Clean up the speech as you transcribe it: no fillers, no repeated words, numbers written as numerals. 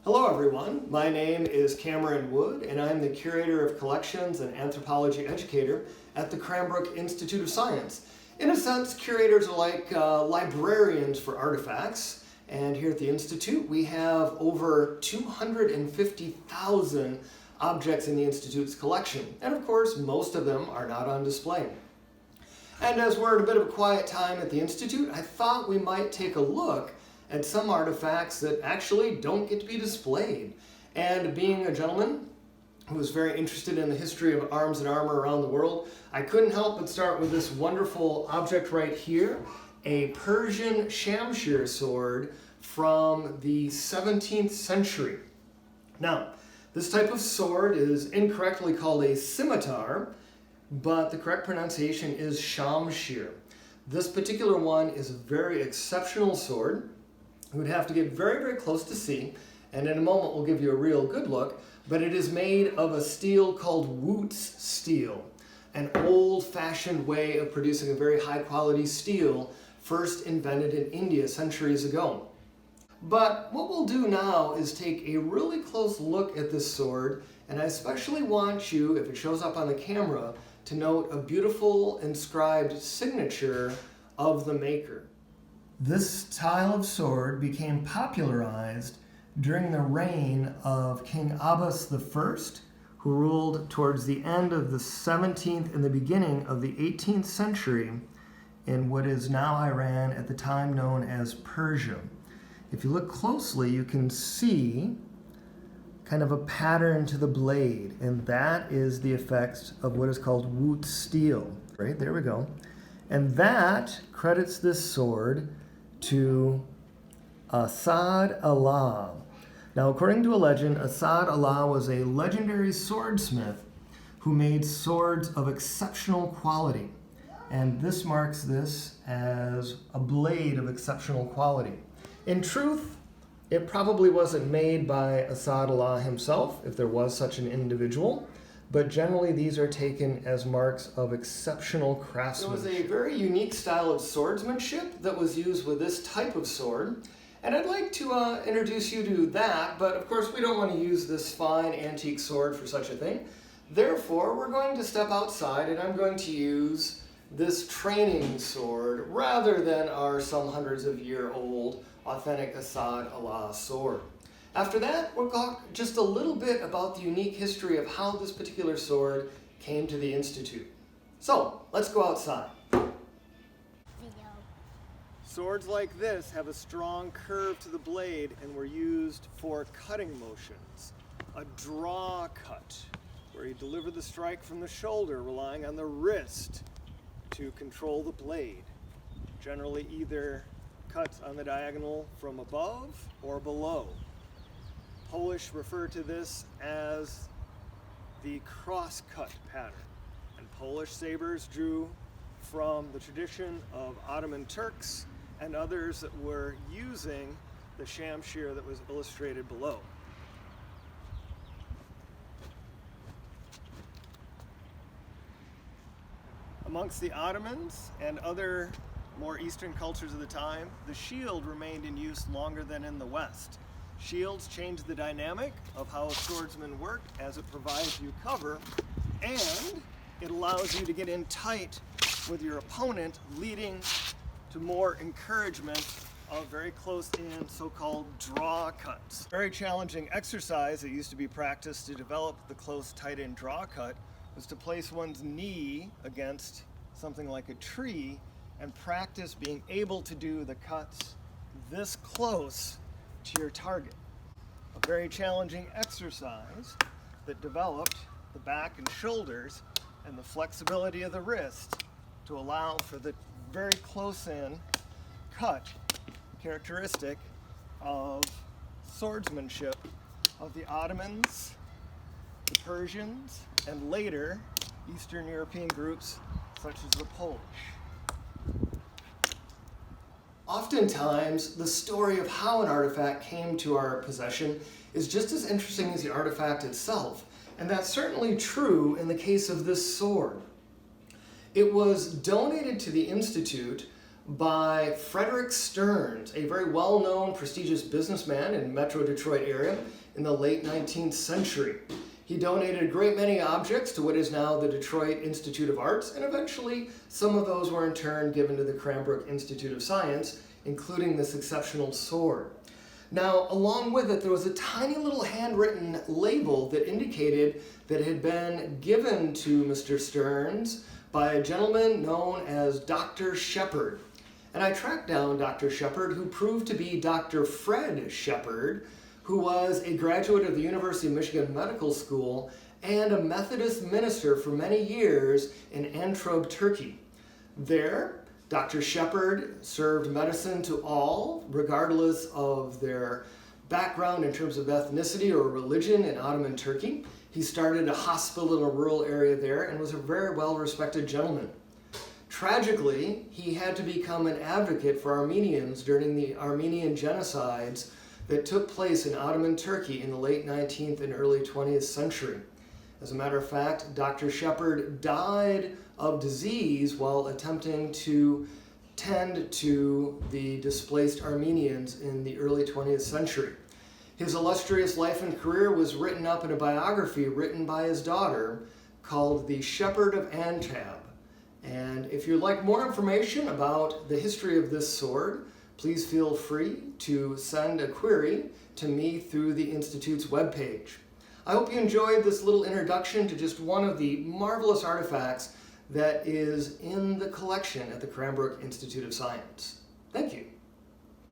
Hello everyone, my name is Cameron Wood and I'm the Curator of Collections and Anthropology Educator at the Cranbrook Institute of Science. In a sense, curators are like librarians for artifacts, and here at the Institute we have over 250,000 objects in the Institute's collection, and of course most of them are not on display. And as we're at a bit of a quiet time at the Institute, I thought we might take a look at some artifacts that actually don't get to be displayed. And being a gentleman who was very interested in the history of arms and armor around the world, I couldn't help but start with this wonderful object right here, a Persian Shamshir sword from the 17th century. Now, this type of sword is incorrectly called a scimitar, but the correct pronunciation is Shamshir. This particular one is a very exceptional sword. You would have to get very, very close to see, and in a moment we'll give you a real good look, but it is made of a steel called Wootz steel, an old-fashioned way of producing a very high-quality steel first invented in India centuries ago. But what we'll do now is take a really close look at this sword, and I especially want you, if it shows up on the camera, to note a beautiful inscribed signature of the maker. This style of sword became popularized during the reign of King Abbas I, who ruled towards the end of the 17th and the beginning of the 18th century in what is now Iran, at the time known as Persia. If you look closely, you can see kind of a pattern to the blade, and that is the effects of what is called Wootz steel. Right, there we go. And that credits this sword to Asad Allah. Now, according to a legend, Asad Allah was a legendary swordsmith who made swords of exceptional quality, and this marks this as a blade of exceptional quality. In truth, it probably wasn't made by Asad Allah himself, if there was such an individual, but generally these are taken as marks of exceptional craftsmanship. It was a very unique style of swordsmanship that was used with this type of sword, and I'd like to introduce you to that, but of course we don't want to use this fine antique sword for such a thing. Therefore, we're going to step outside and I'm going to use this training sword rather than our some hundreds of year old authentic Asad Allah sword. After that, we'll talk just a little bit about the unique history of how this particular sword came to the Institute. So, let's go outside. Swords like this have a strong curve to the blade and were used for cutting motions. A draw cut, where you deliver the strike from the shoulder, relying on the wrist to control the blade. Generally either cuts on the diagonal from above or below. Polish refer to this as the cross-cut pattern, and Polish sabers drew from the tradition of Ottoman Turks and others that were using the Shamshir that was illustrated below. Amongst the Ottomans and other more Eastern cultures of the time, the shield remained in use longer than in the West. Shields changed the dynamic of how a swordsman worked, as it provides you cover, and it allows you to get in tight with your opponent, leading to more encouragement of very close-in so-called draw cuts. Very challenging exercise that used to be practiced to develop the close, tight-in draw cut was to place one's knee against something like a tree and practice being able to do the cuts this close to your target. A very challenging exercise that developed the back and shoulders and the flexibility of the wrist to allow for the very close-in cut, characteristic of swordsmanship of the Ottomans, the Persians, and later Eastern European groups such as the Polish. Oftentimes, the story of how an artifact came to our possession is just as interesting as the artifact itself, and that's certainly true in the case of this sword. It was donated to the Institute by Frederick Stearns, a very well-known, prestigious businessman in Metro Detroit area in the late 19th century. He donated a great many objects to what is now the Detroit Institute of Arts, and eventually some of those were in turn given to the Cranbrook Institute of Science, including this exceptional sword. Now, along with it, there was a tiny little handwritten label that indicated that it had been given to Mr. Stearns by a gentleman known as Dr. Shepard. And I tracked down Dr. Shepard, who proved to be Dr. Fred Shepard, who was a graduate of the University of Michigan Medical School and a Methodist minister for many years in Antioch, Turkey. There, Dr. Shepard served medicine to all, regardless of their background in terms of ethnicity or religion in Ottoman Turkey. He started a hospital in a rural area there and was a very well-respected gentleman. Tragically, he had to become an advocate for Armenians during the Armenian genocides that took place in Ottoman Turkey in the late 19th and early 20th century. As a matter of fact, Dr. Shepard died of disease while attempting to tend to the displaced Armenians in the early 20th century. His illustrious life and career was written up in a biography written by his daughter called The Shepherd of Antab. And if you'd like more information about the history of this sword, please feel free to send a query to me through the Institute's webpage. I hope you enjoyed this little introduction to just one of the marvelous artifacts that is in the collection at the Cranbrook Institute of Science. Thank you.